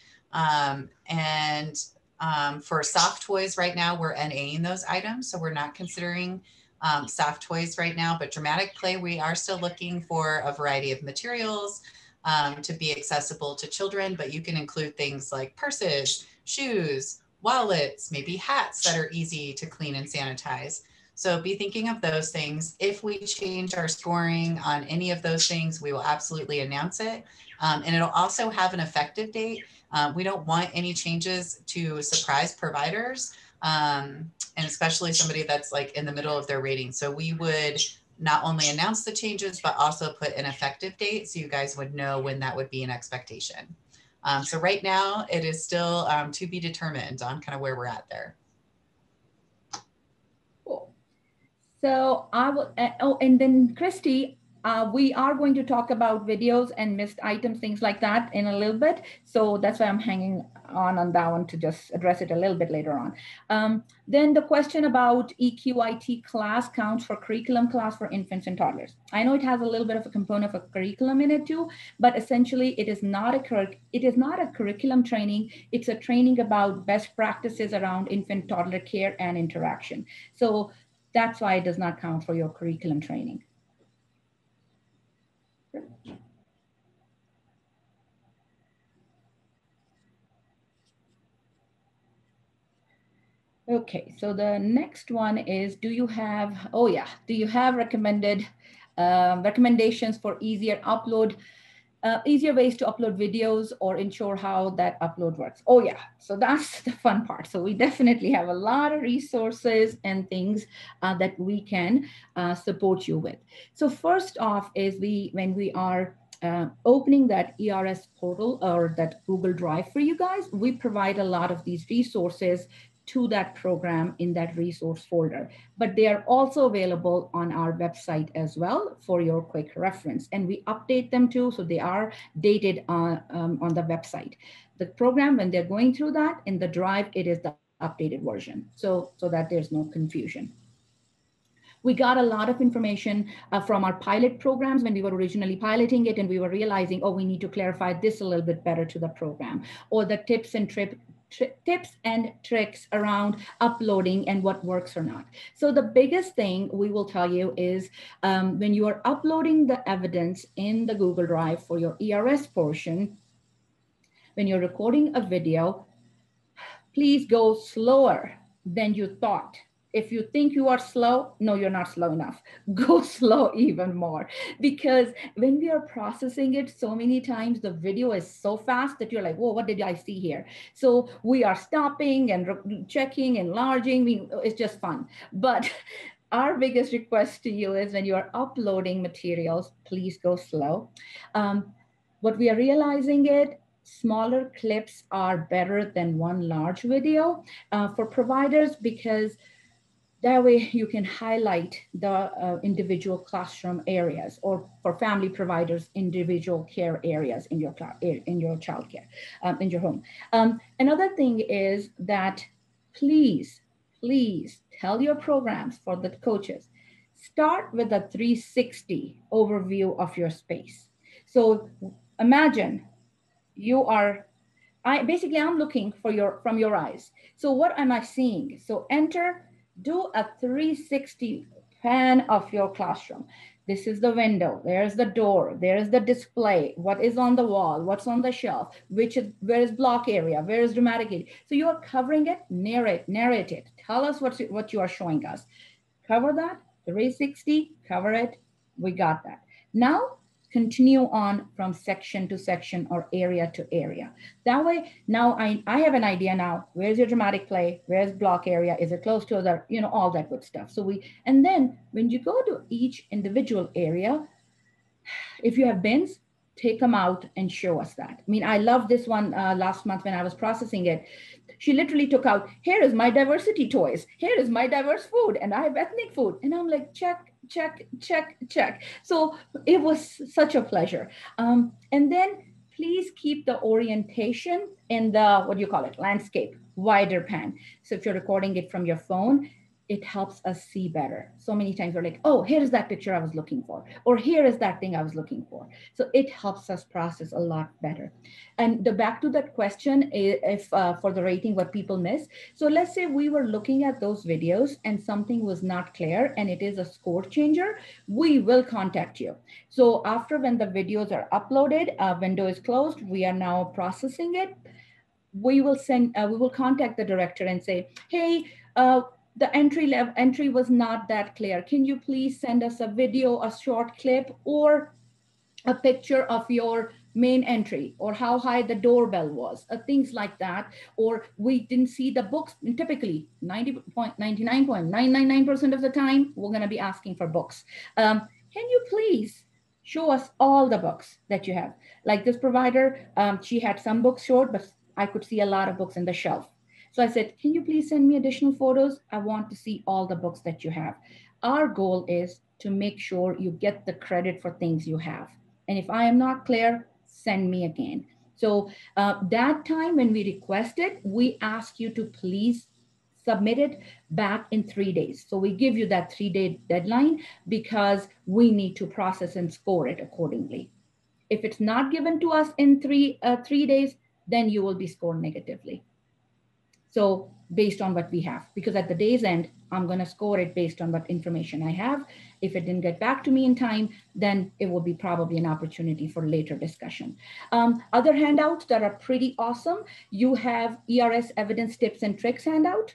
For soft toys right now, we're NAing those items. So we're not considering soft toys right now, but dramatic play, we are still looking for a variety of materials to be accessible to children, but you can include things like purses, shoes, wallets, maybe hats that are easy to clean and sanitize. So be thinking of those things. If we change our scoring on any of those things, we will absolutely announce it. And it'll also have an effective date. We don't want any changes to surprise providers, and especially somebody that's like in the middle of their rating. So we would not only announce the changes, but also put an effective date so you guys would know when that would be an expectation. So right now it is still to be determined on kind of where we're at there. Cool. So I will, oh, and then Christy, we are going to talk about videos and missed items, things like that in a little bit. So that's why I'm hanging on that one to just address it a little bit later on. Then the question about EQIT class counts for curriculum class for infants and toddlers. I know it has a little bit of a component of a curriculum in it too, but essentially it is not a curriculum training. It's a training about best practices around infant toddler care and interaction. So that's why it does not count for your curriculum training. Okay, so the next one is, do you have recommended recommendations for easier ways to upload videos or ensure how that upload works? Oh yeah, so that's the fun part. So we definitely have a lot of resources and things that we can support you with. So first off is when we are opening that ERS portal or that Google Drive for you guys, we provide a lot of these resources to that program in that resource folder, but they are also available on our website as well for your quick reference. And we update them too, so they are dated on the website. The program, when they're going through that in the Drive, it is the updated version, so that there's no confusion. We got a lot of information from our pilot programs when we were originally piloting it, and we were realizing, oh, we need to clarify this a little bit better to the program, or the tips and tricks around uploading and what works or not. So the biggest thing we will tell you is when you are uploading the evidence in the Google Drive for your ERS portion, when you're recording a video, please go slower than you thought. If you think you are slow, no, you're not slow enough. Go slow even more, because when we are processing it so many times, the video is so fast that you're like, whoa, what did I see here? So we are stopping and checking, enlarging. It's just fun. But our biggest request to you is when you are uploading materials, please go slow. What we are realizing smaller clips are better than one large video for providers, because that way you can highlight the individual classroom areas, or for family providers, individual care areas in your child care, in your home. Another thing is that please tell your programs for the coaches, start with a 360 overview of your space. So imagine I'm looking from your eyes. So what am I seeing? So do a 360 pan of your classroom. This is the window, there's the door, there's the display, what is on the wall, what's on the shelf, where is block area, where is dramatic area. So you are covering it, narrate it. Tell us what you are showing us. Cover that, 360, cover it, we got that. Now, continue on from section to section or area to area. That way, now I have an idea now, where's your dramatic play, where's block area, is it close to the, all that good stuff. And then when you go to each individual area, if you have bins, take them out and show us that. I mean, I love this one last month when I was processing it. She literally took out, here is my diversity toys, here is my diverse food, and I have ethnic food. And I'm like, check. So it was such a pleasure. And then please keep the orientation in the, landscape, wider pan. So if you're recording it from your phone, it helps us see better. So many times we're like, oh, here's that picture I was looking for, or here is that thing I was looking for. So it helps us process a lot better. And back to that question, if for the rating, what people miss. So let's say we were looking at those videos and something was not clear and it is a score changer, we will contact you. So after, when the videos are uploaded, window is closed, we are now processing it. We will contact the director and say, hey, the entry was not that clear. Can you please send us a video, a short clip, or a picture of your main entry, or how high the doorbell was, things like that. Or we didn't see the books. And typically 99.999% of the time, we're gonna be asking for books. Can you please show us all the books that you have? Like this provider, she had some books short, but I could see a lot of books in the shelf. So I said, can you please send me additional photos? I want to see all the books that you have. Our goal is to make sure you get the credit for things you have. And if I am not clear, send me again. So that time when we requested, we ask you to please submit it back in 3 days. So we give you that 3-day deadline because we need to process and score it accordingly. If it's not given to us in 3 days, then you will be scored negatively. So based on what we have, because at the day's end, I'm going to score it based on what information I have. If it didn't get back to me in time, then it will be probably an opportunity for later discussion. Other handouts that are pretty awesome. You have ERS evidence tips and tricks handout.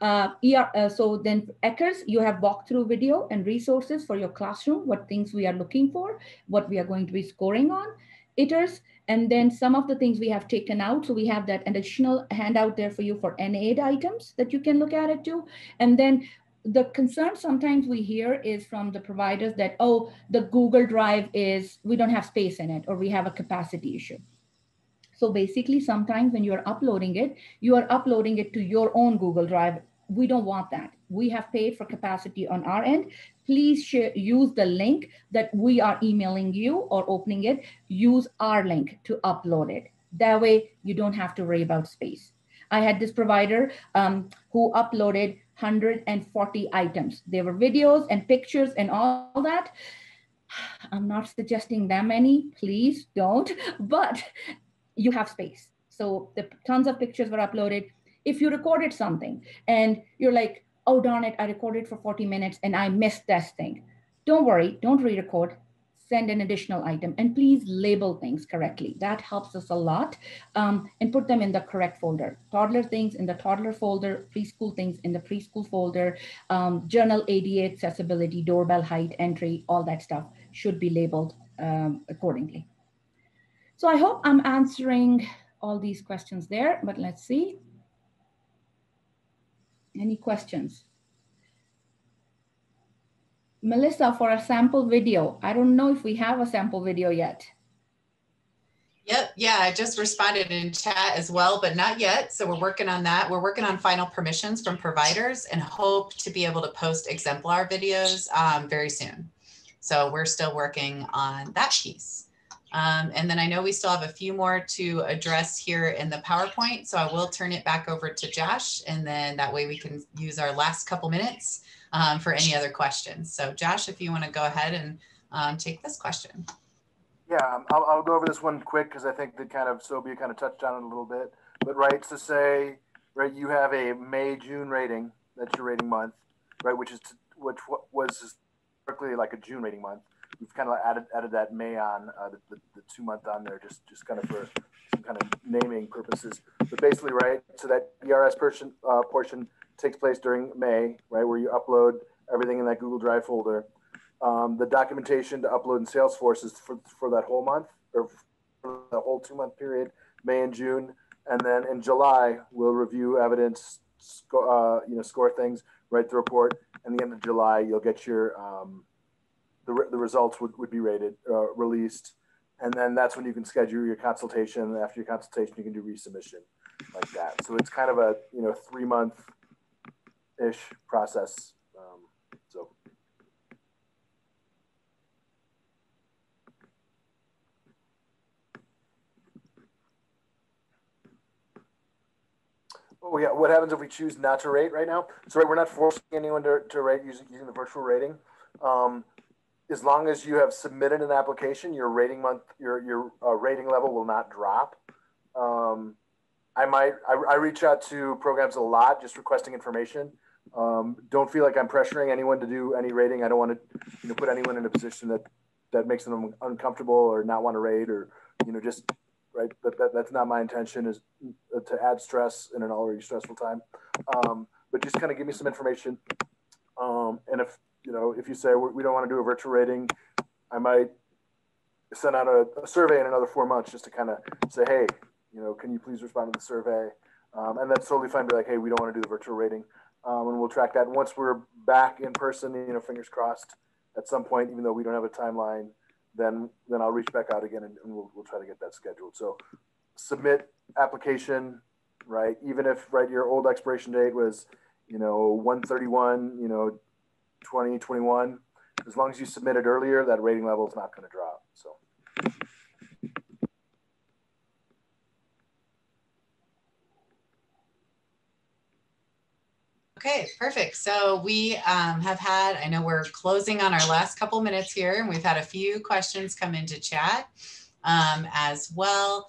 So then Ers, you have walkthrough video and resources for your classroom, what things we are looking for, what we are going to be scoring on. Ers, and then some of the things we have taken out. So we have that additional handout there for you for NAID items that you can look at it too. And then the concern sometimes we hear is from the providers that, oh, the Google Drive we don't have space in it, or we have a capacity issue. So basically, sometimes when you're uploading it, you are uploading it to your own Google Drive. We don't want that. We have paid for capacity on our end. Please use the link that we are emailing you or opening it. Use our link to upload it. That way, you don't have to worry about space. I had this provider who uploaded 140 items. There were videos and pictures and all that. I'm not suggesting that many, please don't, but you have space. So the tons of pictures were uploaded. If you recorded something and you're like, oh, darn it, I recorded for 40 minutes and I missed this thing. Don't worry, don't re-record, send an additional item, and please label things correctly. That helps us a lot, and put them in the correct folder. Toddler things in the toddler folder, preschool things in the preschool folder, journal ADA accessibility, doorbell height, entry, all that stuff should be labeled accordingly. So I hope I'm answering all these questions there, but let's see. Any questions? Melissa, for a sample video. I don't know if we have a sample video yet. Yep, yeah, I just responded in chat as well, but not yet. So we're working on that. We're working on final permissions from providers and hope to be able to post exemplar videos very soon. So we're still working on that piece. And then I know we still have a few more to address here in the PowerPoint. So I will turn it back over to Josh, and then that way we can use our last couple minutes for any other questions. So Josh, if you want to go ahead and take this question. Yeah, I'll go over this one quick because I think that Sobia kind of touched on it a little bit. But right, so say, right, you have a May-June rating, that's your rating month, right, which was historically like a June rating month. We've kind of added that May on, the 2-month on there, just kind of for some kind of naming purposes. But basically, right, so that ERS portion takes place during May, right, where you upload everything in that Google Drive folder. The documentation to upload in Salesforce is for that whole month, or for the whole 2-month period, May and June. And then in July, we'll review evidence, score things, write the report. And the end of July, you'll get your the results would be released. And then that's when you can schedule your consultation. And after your consultation, you can do resubmission like that. So it's kind of a 3-month-ish process. Oh yeah, what happens if we choose not to rate right now? So right, we're not forcing anyone to rate using the virtual rating. As long as you have submitted an application, your rating rating level will not drop. I reach out to programs a lot, just requesting information. Don't feel like I'm pressuring anyone to do any rating. I don't want to put anyone in a position that makes them uncomfortable or not want to rate, or just right. That's not my intention, is to add stress in an already stressful time. but just kind of give me some information. And if, you know, if you say we don't want to do a virtual rating, I might send out a survey in another 4 months just to kind of say, hey, you know, can you please respond to the survey? And that's totally fine. Be like, hey, we don't want to do the virtual rating. And we'll track that. And once we're back in person, you know, fingers crossed, at some point, even though we don't have a timeline, then I'll reach back out again and we'll try to get that scheduled. So submit application, right? Even if, right, your old expiration date was, you know, 1/31, you know, 2021, as long as you submit it earlier, that rating level is not going to drop. So. Okay, perfect. So we have had, I know we're closing on our last couple minutes here, and we've had a few questions come into chat as well.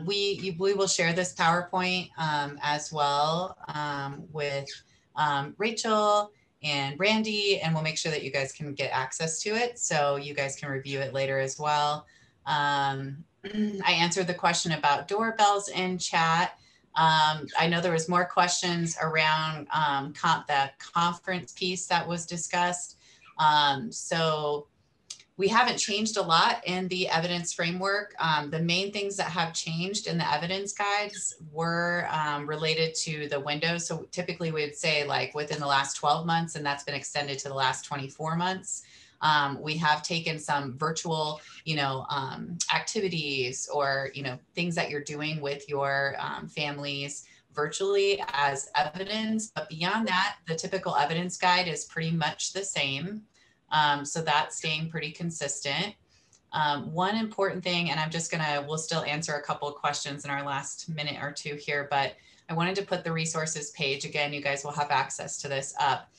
We will share this PowerPoint as well with Rachel and Randy, and we'll make sure that you guys can get access to it so you guys can review it later as well. I answered the question about doorbells in chat. I know there was more questions around that conference piece that was discussed. So we haven't changed a lot in the evidence framework. The main things that have changed in the evidence guides were related to the window. So typically we would say like within the last 12 months, and that's been extended to the last 24 months. We have taken some virtual, you know, activities or, you know, things that you're doing with your families virtually as evidence. But beyond that, the typical evidence guide is pretty much the same. So that's staying pretty consistent. One important thing, and we'll still answer a couple of questions in our last minute or two here, but I wanted to put the resources page, again, you guys will have access to this up.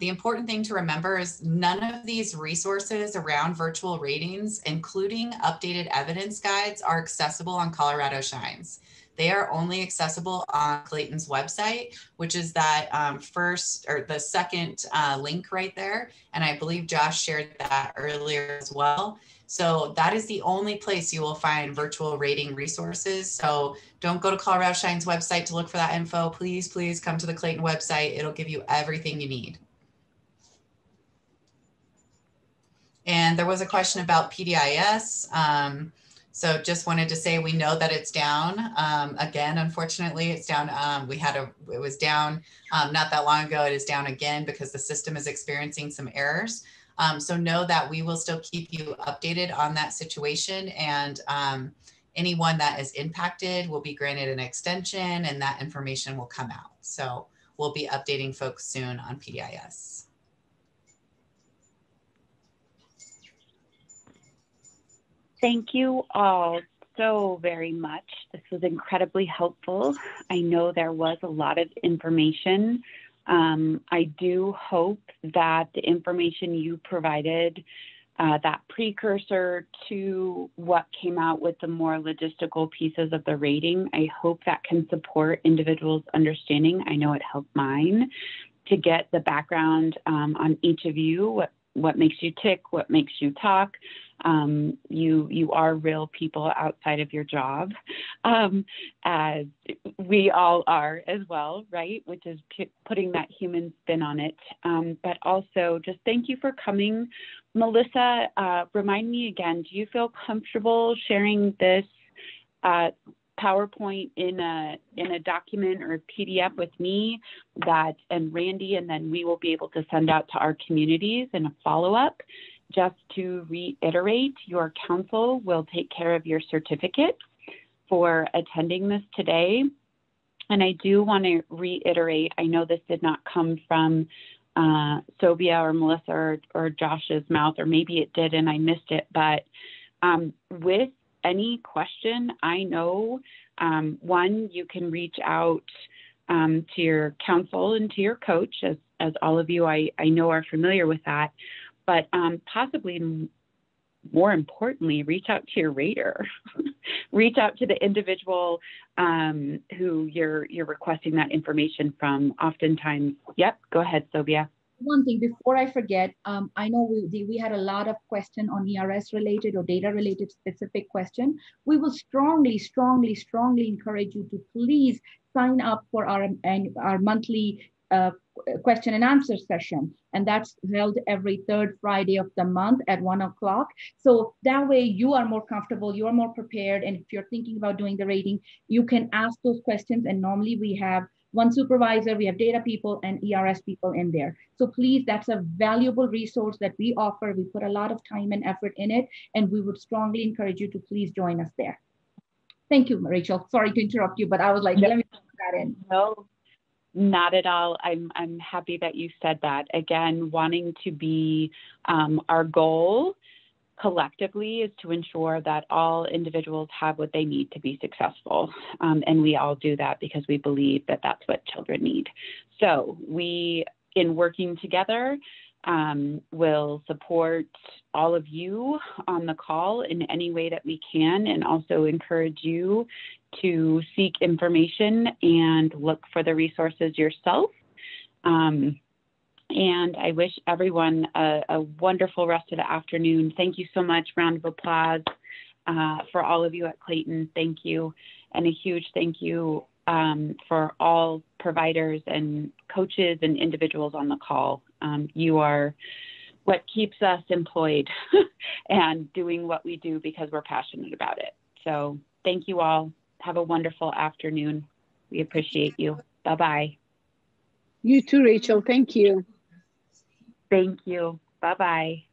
The important thing to remember is none of these resources around virtual ratings, including updated evidence guides, are accessible on Colorado Shines. They are only accessible on Clayton's website, which is that the second link right there. And I believe Josh shared that earlier as well. So that is the only place you will find virtual rating resources. So don't go to Colorado Shine's website to look for that info. Please, please come to the Clayton website. It'll give you everything you need. And there was a question about PDIS. So just wanted to say, we know that it's down. Again, unfortunately, it's down. It was down not that long ago. It is down again because the system is experiencing some errors. So know that we will still keep you updated on that situation, and anyone that is impacted will be granted an extension and that information will come out. So we'll be updating folks soon on PDIS. Thank you all so very much. This was incredibly helpful. I know there was a lot of information. I do hope that the information you provided, that precursor to what came out with the more logistical pieces of the rating, I hope that can support individuals' understanding. I know it helped mine to get the background on each of you, what makes you tick, what makes you talk. You are real people outside of your job, as we all are as well, right? Which is putting that human spin on it. But also just thank you for coming. Melissa, remind me again, do you feel comfortable sharing this PowerPoint in a document or a PDF with me and Randy, and then we will be able to send out to our communities in a follow-up? Just to reiterate, your council will take care of your certificate for attending this today. And I do want to reiterate, I know this did not come from Sobia or Melissa or Josh's mouth, or maybe it did and I missed it, but with any question, I know, one, you can reach out to your council and to your coach, as all of you I know are familiar with that. But possibly more importantly, reach out to your rater, reach out to the individual who you're requesting that information from. Oftentimes, yep, go ahead, Sobia. One thing before I forget, I know we had a lot of question on ERS related or data related specific question. We will strongly encourage you to please sign up for our monthly question and answer session, and that's held every third Friday of the month at 1 o'clock. So that way you are more comfortable, you are more prepared, and if you're thinking about doing the rating, you can ask those questions. And normally we have one supervisor, we have data people and ERS people in there. So please, that's a valuable resource that we offer. We put a lot of time and effort in it, and we would strongly encourage you to please join us there. Thank you, Rachel. Sorry to interrupt you, but I was like, let me put that in. No, not at all. I'm happy that you said that. Again, wanting to be our goal collectively is to ensure that all individuals have what they need to be successful. And we all do that because we believe that that's what children need. So we, in working together, will support all of you on the call in any way that we can, and also encourage you to seek information and look for the resources yourself. And I wish everyone a wonderful rest of the afternoon. Thank you so much. Round of applause for all of you at Clayton. Thank you. And a huge thank you for all providers and coaches and individuals on the call. You are what keeps us employed and doing what we do because we're passionate about it. So thank you all. Have a wonderful afternoon. We appreciate you. Bye-bye. You too, Rachel. Thank you. Thank you. Bye-bye.